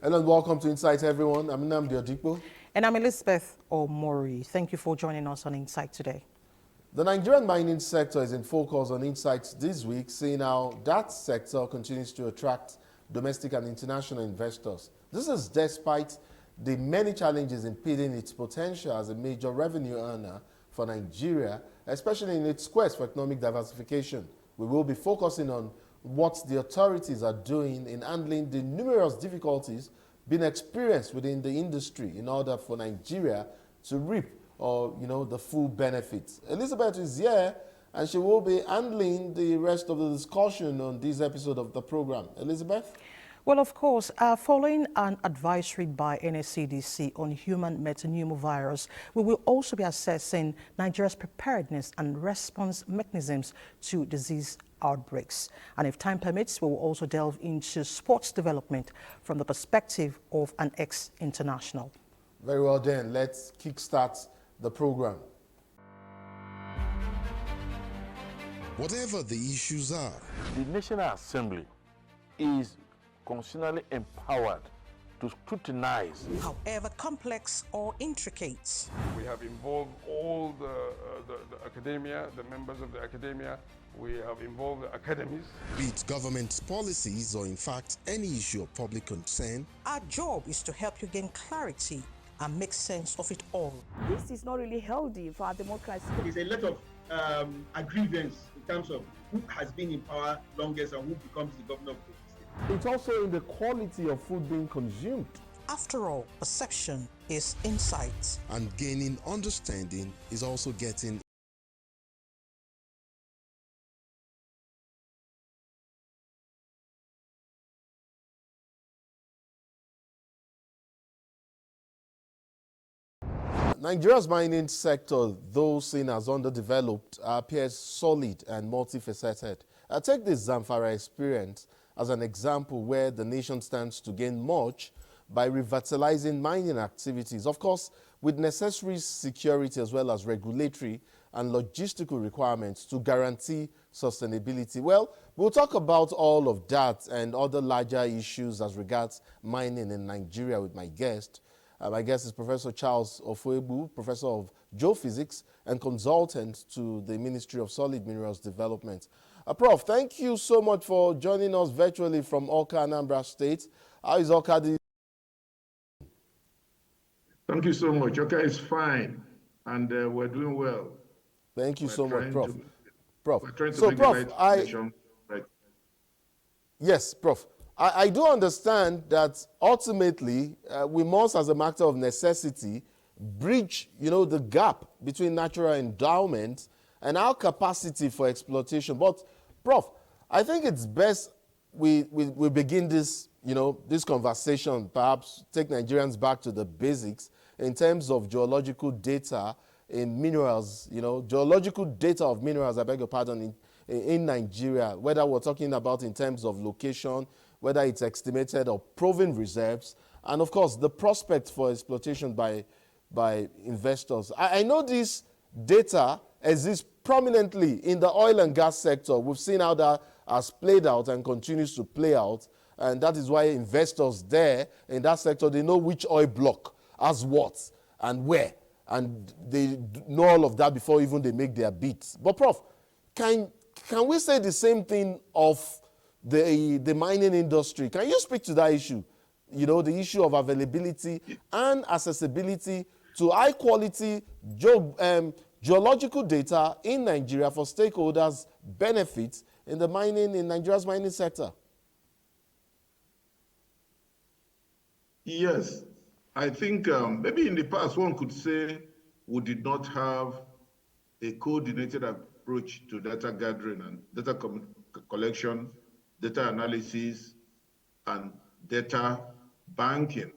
Hello and welcome to Insight, everyone. I'm Nnamdi Odikpo. And I'm Elizabeth Omori. Thank you for joining us on Insight today. The Nigerian mining sector is in focus on Insights this week, seeing how that sector continues to attract domestic and international investors. This is despite the many challenges impeding its potential as a major revenue earner for Nigeria, especially in its quest for economic diversification. We will be focusing on what the authorities are doing in handling the numerous difficulties being experienced within the industry in order for Nigeria to reap the full benefits. Elizabeth is here and she will be handling the rest of the discussion on this episode of the program. Elizabeth? Well, of course, following an advisory by NSCDC on human metapneumovirus, we will also be assessing Nigeria's preparedness and response mechanisms to disease outbreaks. And if time permits, we will also delve into sports development from the perspective of an ex-international. Very well then, let's kickstart the program. Whatever the issues are, the National Assembly is constitutionally empowered to scrutinize. However complex or intricate. We have involved all the academia, the members of the academia. We have involved the academies. Be it government policies or in fact any issue of public concern. Our job is to help you gain clarity and make sense of it all. This is not really healthy for our democracy. There's a lot of aggrievance in terms of who has been in power longest and who becomes the governor of the state. It's also in the quality of food being consumed. After all, perception is insight. And gaining understanding is also getting Nigeria's mining sector, though seen as underdeveloped, appears solid and multifaceted. I take this Zamfara experience as an example where the nation stands to gain much by revitalizing mining activities, of course, with necessary security as well as regulatory and logistical requirements to guarantee sustainability. Well, we'll talk about all of that and other larger issues as regards mining in Nigeria with my guest. My guest is Professor Charles Ofeogbu, Professor of Geophysics and consultant to the Ministry of Solid Minerals Development. Prof, thank you so much for joining us virtually from Awka, Anambra State. How is Awka? Thank you so much. Awka is fine, and we're doing well. Thank you so much, Prof. Prof, we're trying to make Prof, the right decision. Right. Yes, Prof. I do understand that ultimately we must, as a matter of necessity, bridge, the gap between natural endowment and our capacity for exploitation. But, Prof, I think it's best we begin this, this conversation, perhaps take Nigerians back to the basics in terms of geological data in minerals, geological data of minerals, I beg your pardon, in Nigeria, whether we're talking about in terms of location, whether it's estimated or proven reserves, and of course, the prospect for exploitation by investors. I know this data exists prominently in the oil and gas sector. We've seen how that has played out and continues to play out, and that is why investors there in that sector, they know which oil block has what and where, and they know all of that before even they make their bids. But Prof, can we say the same thing of the mining industry? Can you speak to that issue? The issue of availability and accessibility to high quality geological data in Nigeria for stakeholders' benefits in Nigeria's mining sector. Yes, I think maybe in the past one could say we did not have a coordinated approach to data gathering and data collection, data analysis, and data banking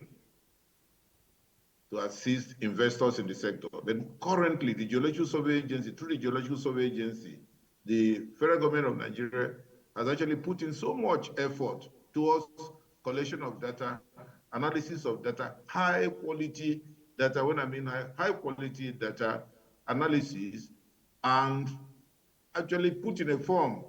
to assist investors in the sector. Then currently, the Geological Survey Agency, through the Geological Survey Agency, the federal government of Nigeria has actually put in so much effort towards collection of data, analysis of data, high quality data. When I mean high quality data analysis, and actually put in a form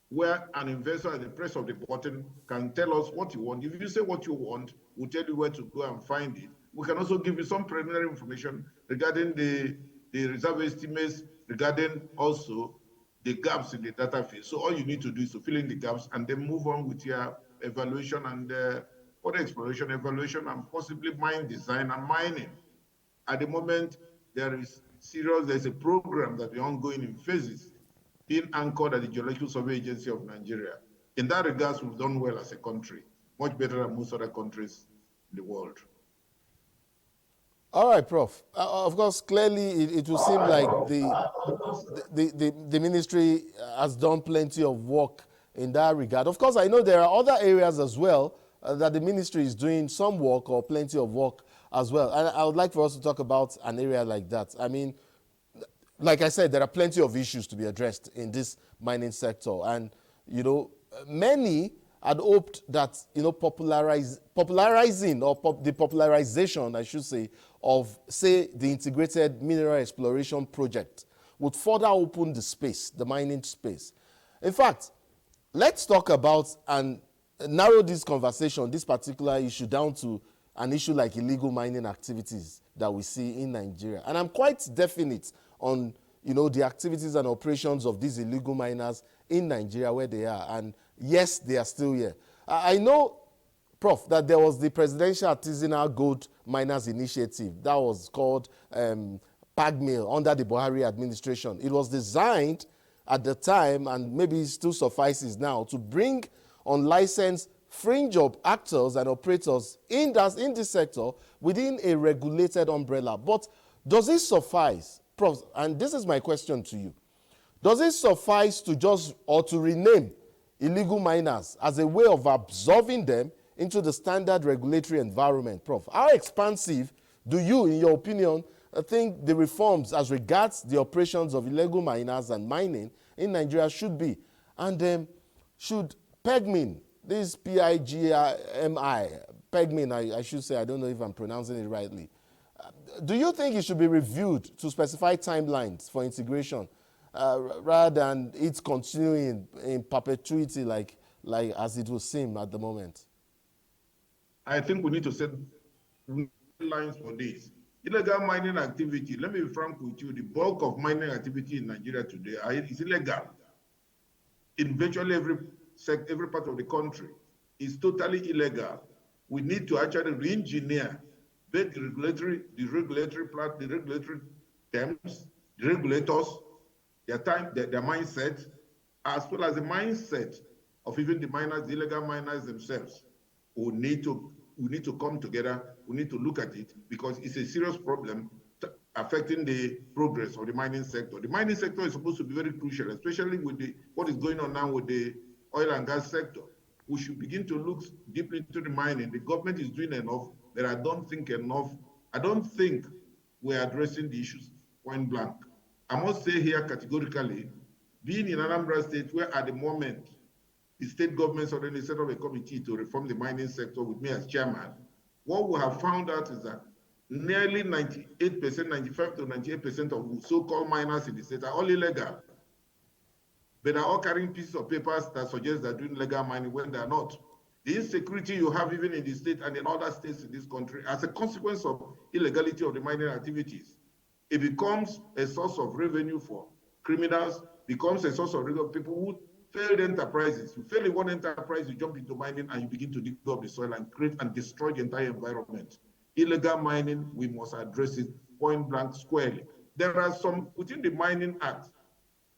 where an investor at the press of the button can tell us what you want. If you say what you want, we'll tell you where to go and find it. We can also give you some preliminary information regarding the reserve estimates, regarding also the gaps in the data field. So all you need to do is to fill in the gaps and then move on with your evaluation and further exploration, evaluation, and possibly mine design and mining. At the moment, there's a program that is ongoing in phases, being anchored at the Geological Survey Agency of Nigeria. In that regards, we've done well as a country, much better than most other countries in the world. All right, Prof. Of course, clearly it will seem like the ministry has done plenty of work in that regard. Of course, I know there are other areas as well that the ministry is doing some work or plenty of work as well. And I would like for us to talk about an area like that. I mean, like I said, there are plenty of issues to be addressed in this mining sector. And, you know, many had hoped that, you know, popularizing or the popularization, I should say, of, say, the integrated mineral exploration project would further open the space, the mining space. In fact, let's talk about and narrow this conversation, this particular issue, down to an issue like illegal mining activities that we see in Nigeria. And I'm quite definite on, you know, the activities and operations of these illegal miners in Nigeria where they are. And yes, they are still here. I know, Prof, that there was the Presidential Artisanal Gold Miners Initiative that was called PAGMIL under the Buhari administration. It was designed at the time, and maybe it still suffices now, to bring unlicensed fringe of actors and operators in this sector within a regulated umbrella. But does it suffice, Prof? And this is my question to you. Does it suffice to just, or to rename illegal miners as a way of absorbing them into the standard regulatory environment? Prof, how expansive do you, in your opinion, think the reforms as regards the operations of illegal miners and mining in Nigeria should be? And should PEGMIN, this P-I-G-M-I, PEGMIN, I should say, I don't know if I'm pronouncing it rightly, do you think it should be reviewed to specify timelines for integration rather than it continuing in perpetuity like as it would seem at the moment? I think we need to set lines for this. Illegal mining activity, let me be frank with you, the bulk of mining activity in Nigeria today is illegal. In virtually every part of the country, it's totally illegal. We need to actually re-engineer both the regulatory terms, the regulators, their mindset, as well as the mindset of even the miners, the illegal miners themselves. We need to come together. We need to look at it because it's a serious problem affecting the progress of the mining sector. The mining sector is supposed to be very crucial, especially with what is going on now with the oil and gas sector. We should begin to look deeply into the mining. The government is doing enough, but I don't think we're addressing the issues point blank. I must say here categorically, being in Anambra State, where at the moment the state government's already set up a committee to reform the mining sector with me as chairman, what we have found out is that nearly 98%, 95 to 98% of so-called miners in the state are all illegal. But they're all carrying pieces of papers that suggest they're doing legal mining when they're not. The insecurity you have even in the state and in other states in this country as a consequence of illegality of the mining activities, it becomes a source of revenue for criminals, becomes a source of revenue for people who failed enterprises. You fail in one enterprise, you jump into mining and you begin to dig up the soil and create and destroy the entire environment. Illegal mining, we must address it point blank squarely. There are some, within the Mining Act,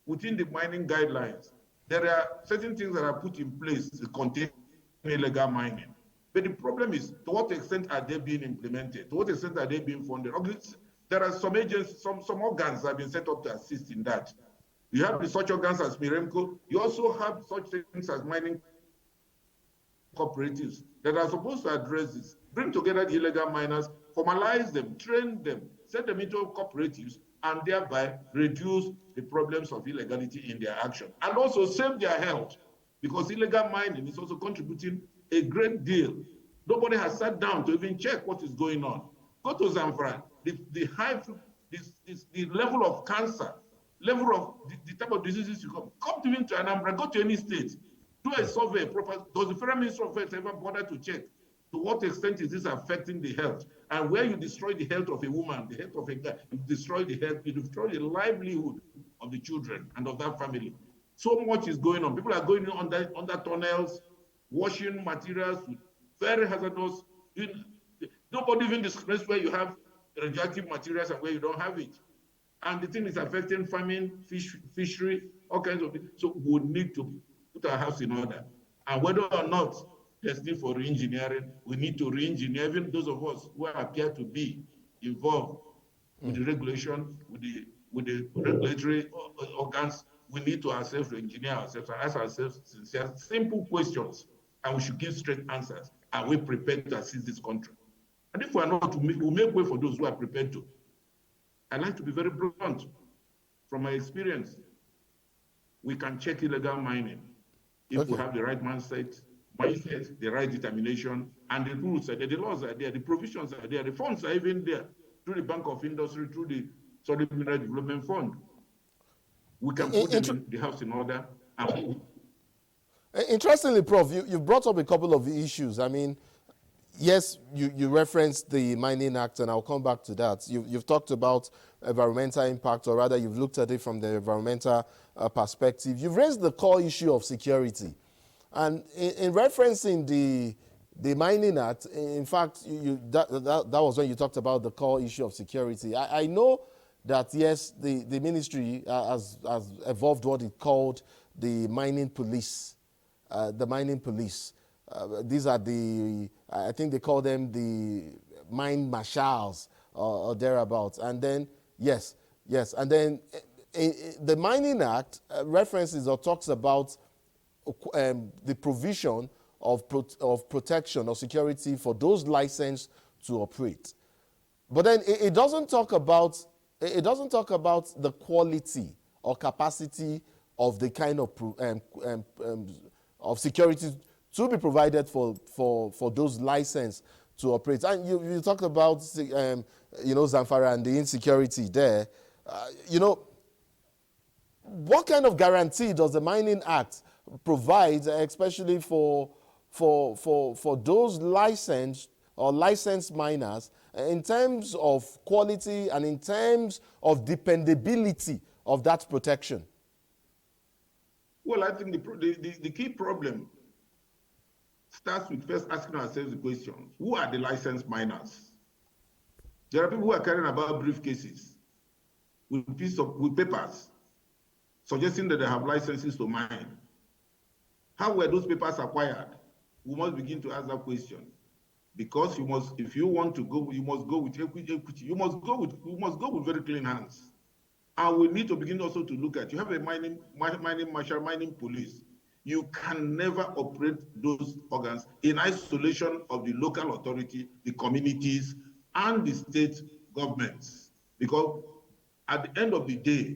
within the mining guidelines, there are certain things that are put in place to contain illegal mining. But the problem is, to what extent are they being implemented? To what extent are they being funded? There are some agencies, some organs that have been set up to assist in that. You have such organs as Miremco. You also have such things as mining cooperatives that are supposed to address this, bring together the illegal miners, formalize them, train them, set them into cooperatives, and thereby reduce the problems of illegality in their action. And also save their health, because illegal mining is also contributing a great deal. Nobody has sat down to even check what is going on. Go to Zamfara. The level of cancer level of the type of diseases you come to Anambra, go to any state, do a survey proper. Does the Federal Ministry of Health ever bother to check to what extent is this affecting the health? And where you destroy the health of a woman, the health of a guy, you destroy the health, you destroy the livelihood of the children and of that family. So much is going on. People are going under tunnels, washing materials, very hazardous. Nobody even discloses where you have radioactive materials and where you don't have it. And the thing is affecting farming, fishery, all kinds of things. So we need to put our house in order. And whether or not there's need for re-engineering, we need to re-engineer, even those of us who appear to be involved with the regulation, with the regulatory organs, we need to ourselves to engineer ourselves and ask ourselves sincere, simple questions, and we should give straight answers. Are we prepared to assist this country? And if we are not, we'll make way for those who are prepared to. I like to be very blunt. From my experience, we can check illegal mining if we have the right mindset, the right determination, and the rules are there, the laws are there, the provisions are there, the funds are even there, through the Bank of Industry, through the Solid Mineral Development Fund. We can put the house in order. Interestingly, Prof, you brought up a couple of issues. I mean, yes, you referenced the Mining Act, and I'll come back to that. You've talked about environmental impact, or rather you've looked at it from the environmental perspective. You've raised the core issue of security. And in referencing the Mining Act, in fact, that was when you talked about the core issue of security. I know that, yes, the ministry has evolved what it called the mining police. These are I think they call them the mine marshals or thereabouts. And then, yes. And then the Mining Act references or talks about the provision of protection or security for those licensed to operate. But then it doesn't talk about the quality or capacity of the kind of security to be provided for those licensed to operate. And you talked about Zamfara and the insecurity there. What kind of guarantee does the Mining Act provide, especially for those licensed or licensed miners, in terms of quality and in terms of dependability of that protection? Well, I think the key problem starts with first asking ourselves the question: who are the licensed miners? There are people who are carrying about briefcases with papers suggesting that they have licenses to mine. How were those papers acquired? We must begin to ask that question, because if you want to go, you must go with equity. You must go with very clean hands. And we need to begin also to look at, you have a mining marshal, mining police. You can never operate those organs in isolation of the local authority, the communities, and the state governments. Because at the end of the day,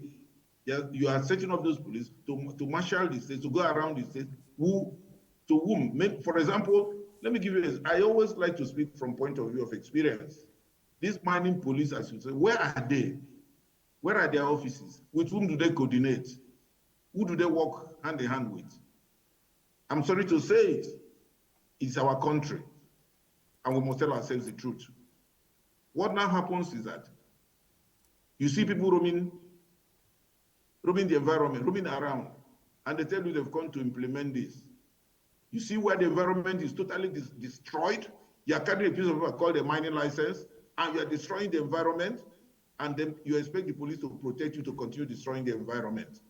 you are setting up those police to marshal the states, to go around the states, to whom. For example, let me give you I always like to speak from point of view of experience. These mining police, as you say, where are they? Where are their offices? With whom do they coordinate? Who do they work hand in hand with? I'm sorry to say it, it's our country, and we must tell ourselves the truth. What now happens is that you see people roaming the environment, roaming around, and they tell you they've come to implement this. You see where the environment is totally destroyed. You are carrying a piece of paper called a mining license, and you are destroying the environment, and then you expect the police to protect you to continue destroying the environment.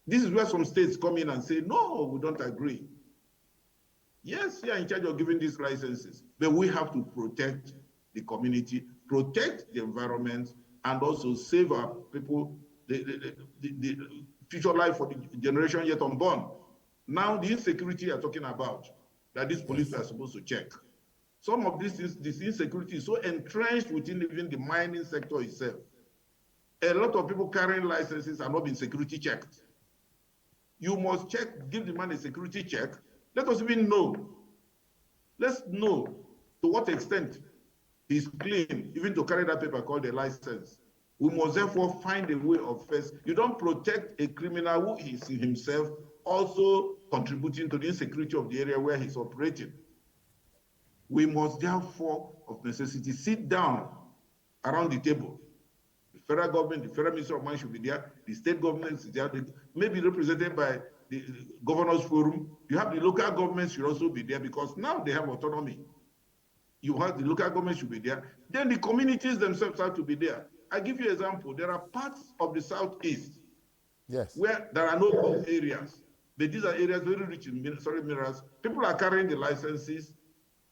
This is where some states come in and say, no, we don't agree. Yes, you are in charge of giving these licenses, but we have to protect the community, protect the environment, and also save our people, the future life for the generation yet unborn. Now, the insecurity you're talking about, that these police are supposed to check. Some of this insecurity is so entrenched within even the mining sector itself. A lot of people carrying licenses are not being security checked. You must check, give the man a security check. Let us even know. Let's know to what extent he's clean, even to carry that paper called a license. We must therefore find a way of first. You don't protect a criminal who is himself also contributing to the insecurity of the area where he's operating. We must therefore, of necessity, sit down around the table. The federal government, the federal minister of mine should be there, the state governments is there, maybe represented by the governors forum. You have the local governments should also be there because now they have autonomy. You have the local government should be there. Then the communities themselves have to be there. I give you an example. There are parts of the southeast where there are no gold areas, but these are areas very rich in minerals. People are carrying the licenses,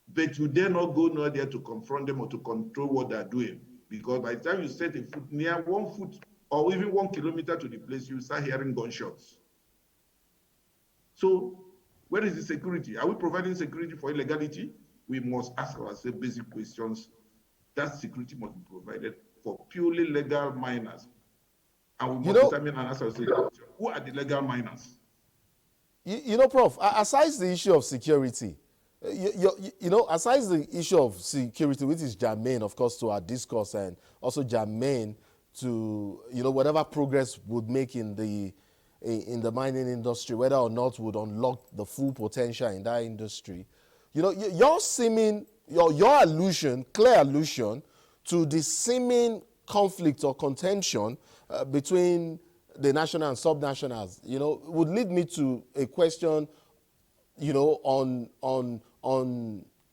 but you dare not go near there to confront them or to control what they're doing. Because by the time you set a foot near 1 foot or even 1 kilometer to the place, you start hearing gunshots. So where is the security? Are we providing security for illegality? We must ask ourselves basic questions. That security must be provided for purely legal miners. And we must determine and ask ourselves, who are the legal miners? You know, Prof, aside the issue of security, aside the issue of security, which is germane, of course, to our discourse and also germane to, whatever progress would make in the mining industry, whether or not would unlock the full potential in that industry. Your allusion, clear allusion to the seeming conflict or contention between the national and subnationals, would lead me to a question, on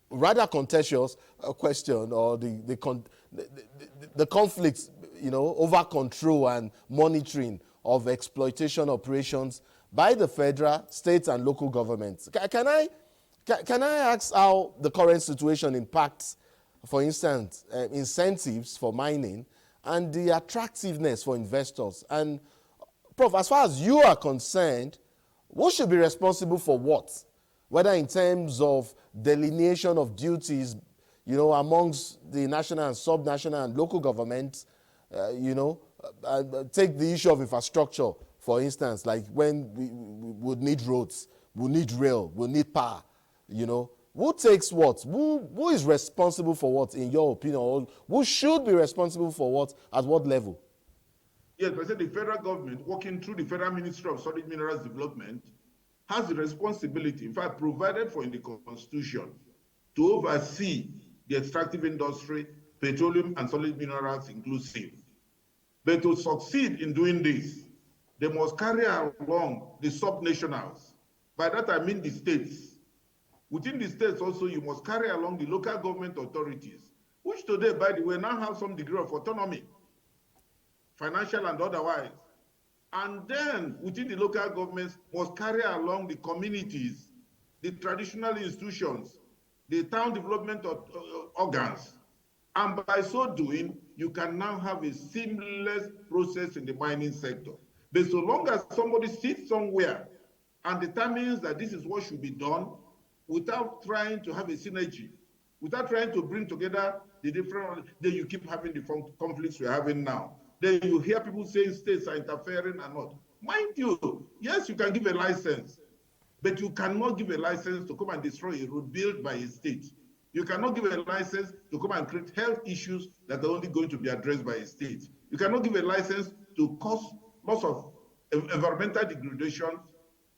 rather contentious question, or the conflicts, over control and monitoring of exploitation operations by the federal, state, and local governments. Can I ask how the current situation impacts, for instance, incentives for mining and the attractiveness for investors? And Prof, as far as you are concerned, who should be responsible for what? Whether in terms of delineation of duties, amongst the national and subnational and local governments, take the issue of infrastructure, for instance, like when we would need roads, we need rail, we need power, Who takes what? Who is responsible for what, in your opinion? Or who should be responsible for what, at what level? Yes, I said the federal government, working through the Federal Ministry of Solid Minerals Development, has the responsibility, in fact, provided for in the Constitution, to oversee the extractive industry, petroleum and solid minerals inclusive. But to succeed in doing this, they must carry along the subnationals. By that I mean the states. Within the states also, you must carry along the local government authorities, which today, by the way, now have some degree of autonomy, financial and otherwise. And then within the local governments must carry along the communities, the traditional institutions, the town development organs. And by so doing, you can now have a seamless process in the mining sector. But so long as somebody sits somewhere and determines that this is what should be done, without trying to have a synergy, without trying to bring together the different, then you keep having the conflicts we're having now. Then you hear people saying states are interfering and not. Mind you, yes, you can give a license, but you cannot give a license to come and destroy a road built by a state. You cannot give a license to come and create health issues that are only going to be addressed by a state. You cannot give a license to cause loss of environmental degradation,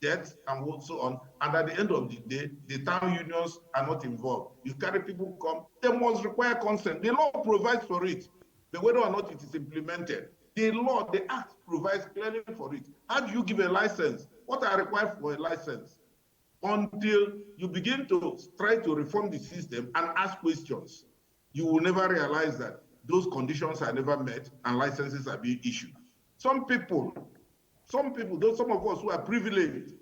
death, and so on. And at the end of the day, the town unions are not involved. You carry people come, they must require consent. The law provides for it. But whether or not it is implemented, the law, the act provides clearly for it. How do you give a license? What are required for a license? Until you begin to try to reform the system and ask questions, you will never realize that those conditions are never met and licenses are being issued. Some people, though some of us who are privileged,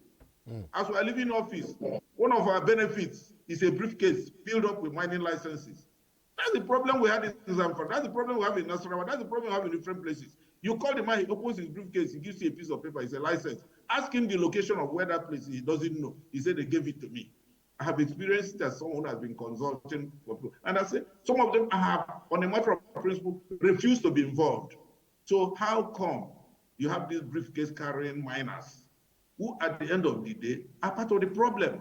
as we are leaving office, one of our benefits is a briefcase filled up with mining licenses. That's the problem we had in Zamfara. That's the problem we have in Nasarawa. That's the problem we have in different places. You call the man, he opens his briefcase, he gives you a piece of paper, it's a license. Ask him the location of where that place is, he doesn't know. He said they gave it to me. I have experienced it as someone who has been consulting. And I said, some of them have, on a matter of principle, refused to be involved. So how come you have these briefcase carrying miners who at the end of the day are part of the problem?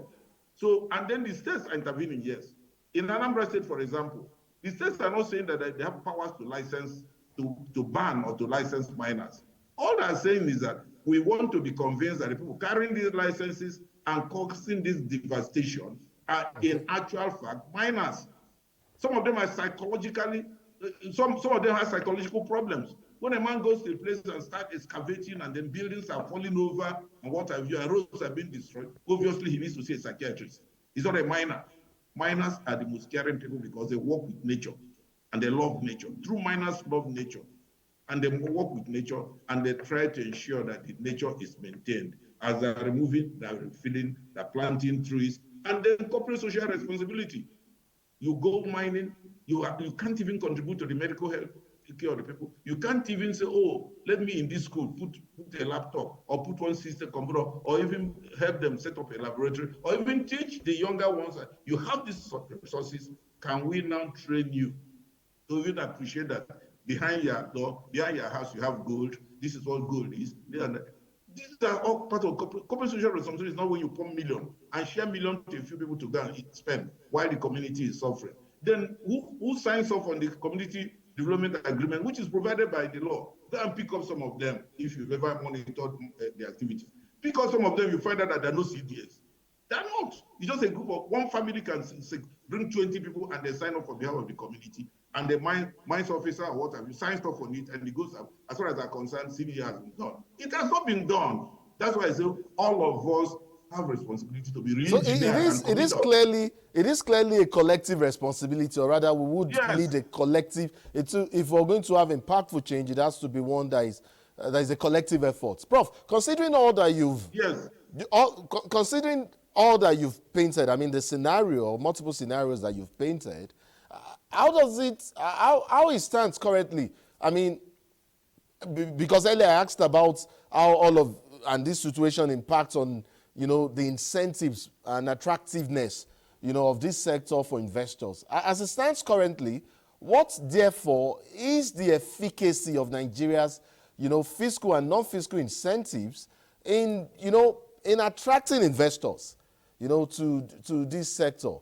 So, and then the states are intervening, yes. In Anambra State, for example, the states are not saying that they have powers to license to ban or to license miners. All they're saying is that we want to be convinced that the people carrying these licenses and causing this devastation are in actual fact miners. Some of them are psychologically, some of them have psychological problems. When a man goes to a place and starts excavating and then buildings are falling over and what have you, and roads are being destroyed, obviously he needs to see a psychiatrist. He's not a miner. Miners are the most caring people because they work with nature and they love nature. True miners love nature and they work with nature and they try to ensure that the nature is maintained. As they're removing, they're refilling, they're planting trees, and then corporate social responsibility. You go mining, you can't even contribute to the medical health care of the people. You can't even say, oh, let me in this school put a laptop or put one system computer or even help them set up a laboratory or even teach the younger ones. You have these resources. Can we now train you to even appreciate that behind your door, behind your house, you have gold. This is what gold is. These are all part of corporate social responsibility. Is not when you pump million and share million to a few people to go and spend while the community is suffering. Then who signs off on the community development agreement, which is provided by the law? Go and pick up some of them if you've ever monitored the activities. Pick up some of them, you find out that there are no CDS. They're not. It's just a group of one family can bring 20 people and they sign up on behalf of the community. And the mines officer or what have you signs off on it and it goes up. As far as I'm concerned, CDA has been done. It has not been done. That's why I say all of us have responsibility to be really. So it is clearly a collective responsibility, or rather, we would need a collective. If we're going to have impactful change, it has to be one that is a collective effort. Prof, considering all that considering all that you've painted, I mean the scenario or multiple scenarios that you've painted, how it stands currently? I mean, because earlier I asked about how this situation impacts on, the incentives and attractiveness, of this sector for investors. As it stands currently, what therefore is the efficacy of Nigeria's, fiscal and non-fiscal incentives in attracting investors, to this sector?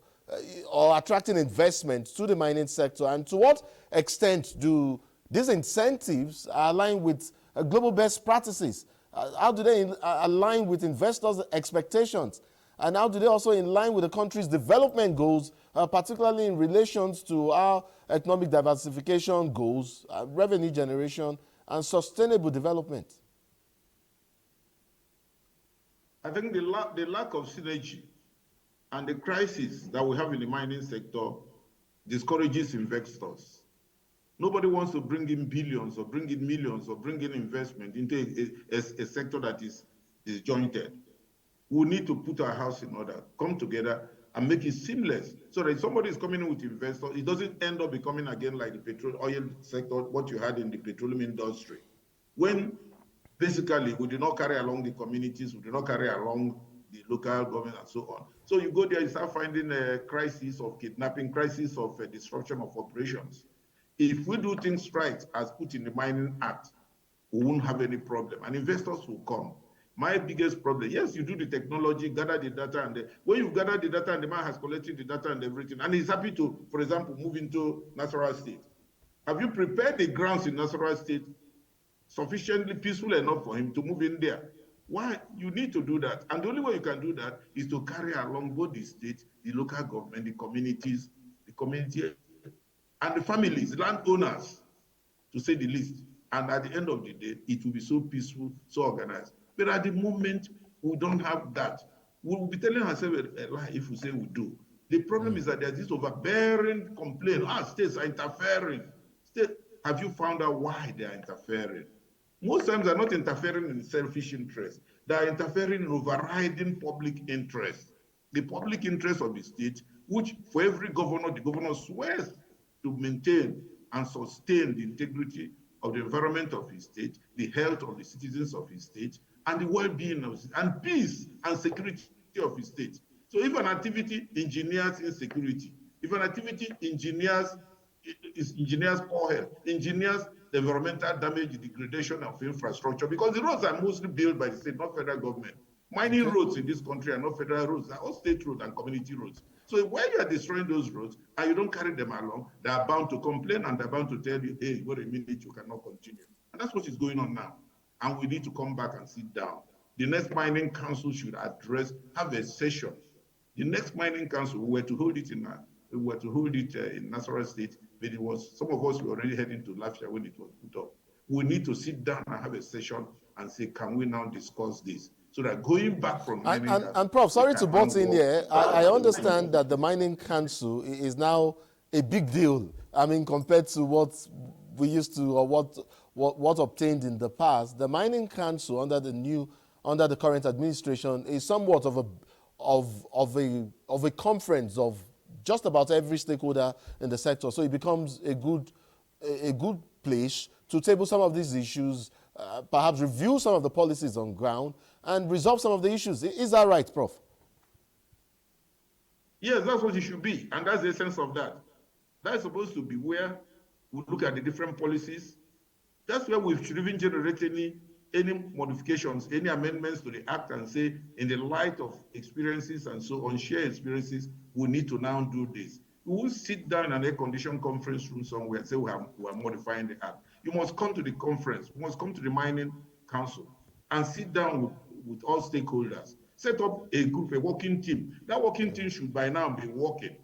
Or attracting investment to the mining sector, and to what extent do these incentives align with global best practices? How do they align with investors' expectations? And how do they also align with the country's development goals, particularly in relations to our economic diversification goals, revenue generation, and sustainable development? I think the lack of synergy and the crisis that we have in the mining sector discourages investors. Nobody wants to bring in billions or bring in millions or bring in investment into a sector that is disjointed. We need to put our house in order, come together and make it seamless so that if somebody is coming in with investors, it doesn't end up becoming again like the oil sector, what you had in the petroleum industry. When basically we do not carry along the communities, we do not carry along the local government and so on. So you go there, you start finding a crisis of kidnapping, crisis of disruption of operations. If we do things right, as put in the Mining Act, we won't have any problem, and investors will come. My biggest problem, yes, you do the technology, gather the data, and when you've gathered the data and the man has collected the data and everything, and he's happy to, for example, move into Nasarawa State. Have you prepared the grounds in Nasarawa State sufficiently peaceful enough for him to move in there? Why? You need to do that. And the only way you can do that is to carry along both the state, the local government, the communities, the community, and the families, landowners, to say the least. And at the end of the day, it will be so peaceful, so organized. But at the moment, we don't have that. We will be telling ourselves a lie if we say we do. The problem is that there's this overbearing complaint. States are interfering. Have you found out why they are interfering? Most times they're not interfering in selfish interest. They are interfering in overriding public interest. The public interest of the state, which for every governor, the governor swears to maintain and sustain the integrity of the environment of his state, the health of the citizens of his state, and the well-being of his state, and peace and security of his state. So if an activity engineers insecurity, if an activity engineers poor health, engineers the environmental damage, the degradation of infrastructure, because the roads are mostly built by the state, not federal government. Mining roads in this country are not federal roads, they're all state roads and community roads. So when you are destroying those roads and you don't carry them along, they are bound to complain and they're bound to tell you, hey, wait a minute, you cannot continue. And that's what is going on now. And we need to come back and sit down. The next mining council should have a session. The next mining council, we were to hold it in Nasarawa State, but it was, some of us were already heading to Lafia when it was put up. We need to sit down and have a session and say, can we now discuss this? So that going back from mining... And Prof, sorry to butt in here. I understand that the Mining Council is now a big deal. I mean, compared to what we used to, or what obtained in the past. The Mining Council under the current administration is somewhat of a conference of just about every stakeholder in the sector. So it becomes a good place to table some of these issues, perhaps review some of the policies on ground, and resolve some of the issues. Is that right, Prof? Yes, that's what it should be, and that's the essence of that. That's supposed to be where we look at the different policies. That's where we should even generate any modifications, any amendments to the act, and say, in the light of experiences and so on, shared experiences, we need to now do this. We will sit down in an air-conditioned conference room somewhere and say we are modifying the act. You must come to the conference, you must come to the Mining Council and sit down with all stakeholders. Set up a group, a working team. That working team should by now be working,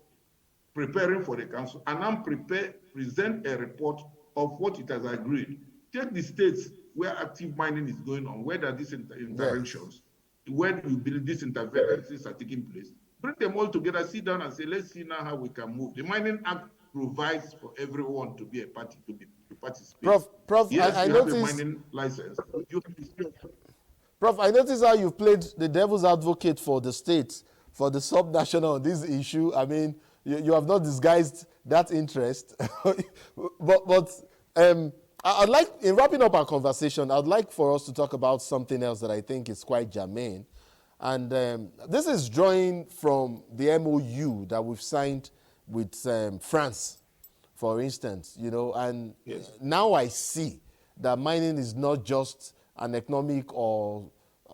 preparing for the council, and now present a report of what it has agreed. Take the states where active mining is going on, where there are these interventions, where you believe these interventions are taking place. Bring them all together, sit down and say, let's see now how we can move. The Mining Act provides for everyone to be a party, to participate. Prof, yes, I you noticed, have a mining license. Prof, I noticed how you've played the devil's advocate for the states, for the subnational on this issue. I mean, you have not disguised that interest. but I'd like, in wrapping up our conversation, I'd like for us to talk about something else that I think is quite germane. And this is drawing from the MOU that we've signed with France, for instance, and yes. Now I see that mining is not just an economic or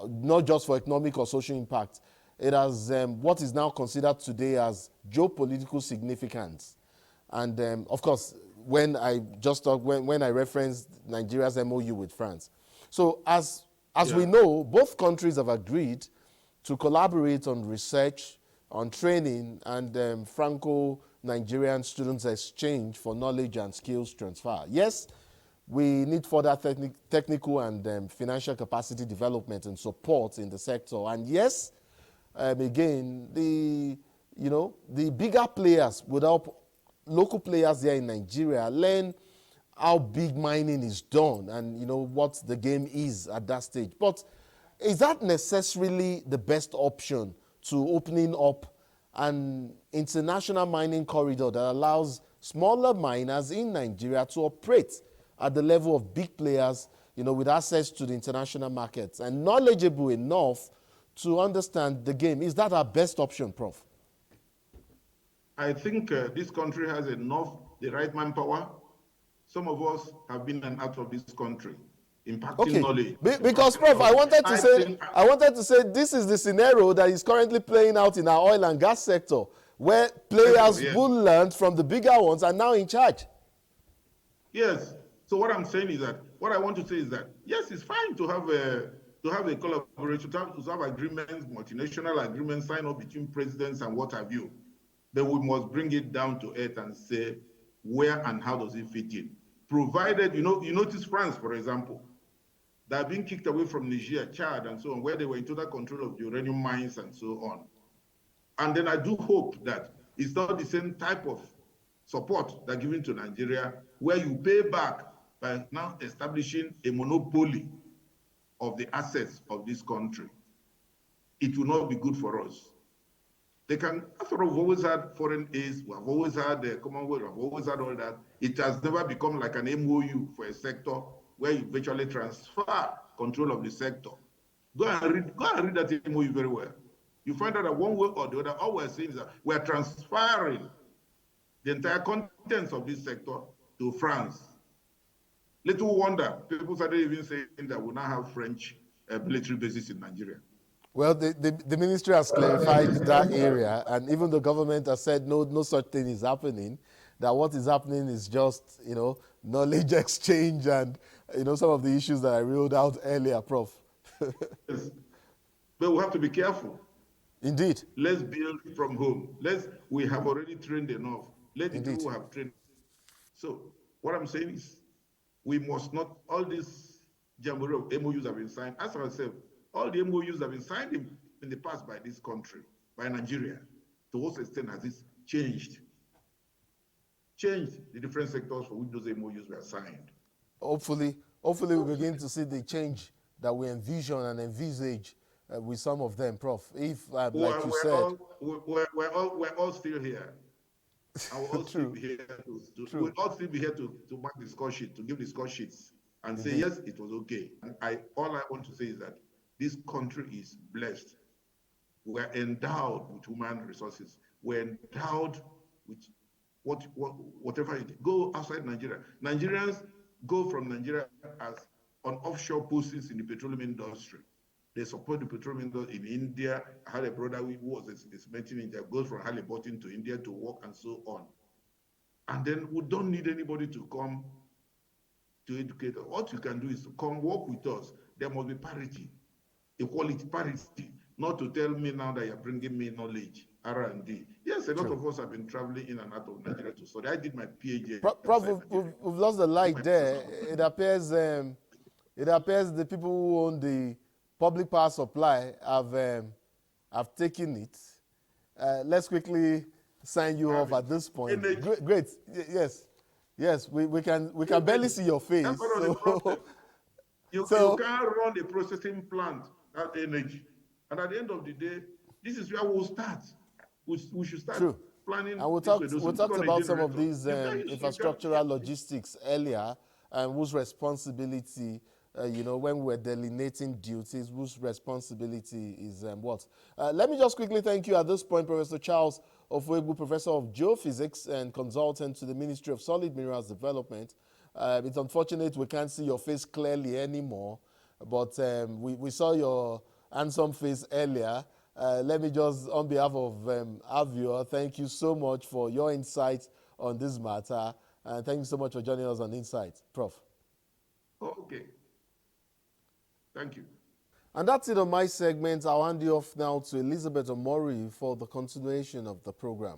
not just for economic or social impact. It has what is now considered today as geopolitical significance. And of course, when I referenced Nigeria's MOU with France. So as we know, both countries have agreed to collaborate on research, on training, and Franco-Nigerian students exchange for knowledge and skills transfer. Yes, we need further technical and financial capacity development and support in the sector. And yes, again, the bigger players would help local players here in Nigeria learn how big mining is done and what the game is at that stage. But is that necessarily the best option to opening up an international mining corridor that allows smaller miners in Nigeria to operate at the level of big players, with access to the international markets and knowledgeable enough to understand the game? Is that our best option, Prof? I think this country has the right manpower. Some of us have been out of this country, impacting knowledge. Because, Prof, I wanted to say this is the scenario that is currently playing out in our oil and gas sector, where players who learned from the bigger ones are now in charge. Yes. So what I want to say is that yes, it's fine to have a collaboration, to have agreements, multinational agreements signed up between presidents and what have you. But we must bring it down to earth and say where and how does it fit in. Provided, you notice France, for example, they are being kicked away from Niger, Chad, and so on, where they were in total control of the uranium mines and so on. And then I do hope that it's not the same type of support that given to Nigeria, where you pay back by now establishing a monopoly of the assets of this country. It will not be good for us. They can, after all, we've always had foreign aids, we have always had the Commonwealth, we've always had all that. It has never become like an MOU for a sector where you virtually transfer control of the sector. Go and read that MOU very well. You find out that one way or the other, all we're saying is that we're transferring the entire contents of this sector to France. Little wonder, people started even saying that we now have French military bases in Nigeria. Well, the ministry has clarified that area, and even the government has said no such thing is happening. That what is happening is just, knowledge exchange and, some of the issues that I reeled out earlier, Prof. Yes. But we have to be careful. Indeed. Let's build from home. We have already trained enough. Let the people who have trained. So what I'm saying is, we must not, all these jamboree of MOUs have been signed. Ask ourselves, all the MOUs have been signed in the past by this country, by Nigeria. To what extent has this changed the different sectors for which those MOUs were signed? Hopefully we begin to see the change that we envision and envisage with some of them, Prof. If, like you said, we're all still here. I will all still be here we'll all still be here to mark the score sheet, to give the score sheets, and say yes, it was okay. And all I want to say is that this country is blessed. We're endowed with human resources. We're endowed with whatever it. Go outside Nigeria. Nigerians go from Nigeria as on offshore postings in the petroleum industry. They support the petroleum industry in India. I had a brother who was a cement engineer, goes from Halliburton to India to work and so on. And then we don't need anybody to come to educate us. What you can do is to come work with us. There must be parity, equality, parity. Not to tell me now that you're bringing me knowledge, R&D. Yes, a lot of us have been traveling in and out of Nigeria to study. I did my PhD. Prof, we've lost the light there. It appears the people who own the public power supply have taken it. Let's quickly sign you off at this point. Great. Yes. We can barely see your face. You can't run a processing plant at energy, and at the end of the day, this is where we'll start. We should start planning. And we talked about some of these infrastructural logistics earlier, and whose responsibility. When we're delineating duties, whose responsibility is what. Let me just quickly thank you at this point, Professor Charles Ofeogbu, Professor of Geophysics and consultant to the Ministry of Solid Minerals Development. It's unfortunate we can't see your face clearly anymore, but we saw your handsome face earlier. Let me just, on behalf of Avio, thank you so much for your insight on this matter, and thank you so much for joining us on Insight, Prof. Okay. Thank you. And that's it on my segment. I'll hand you off now to Elizabeth Omori for the continuation of the program.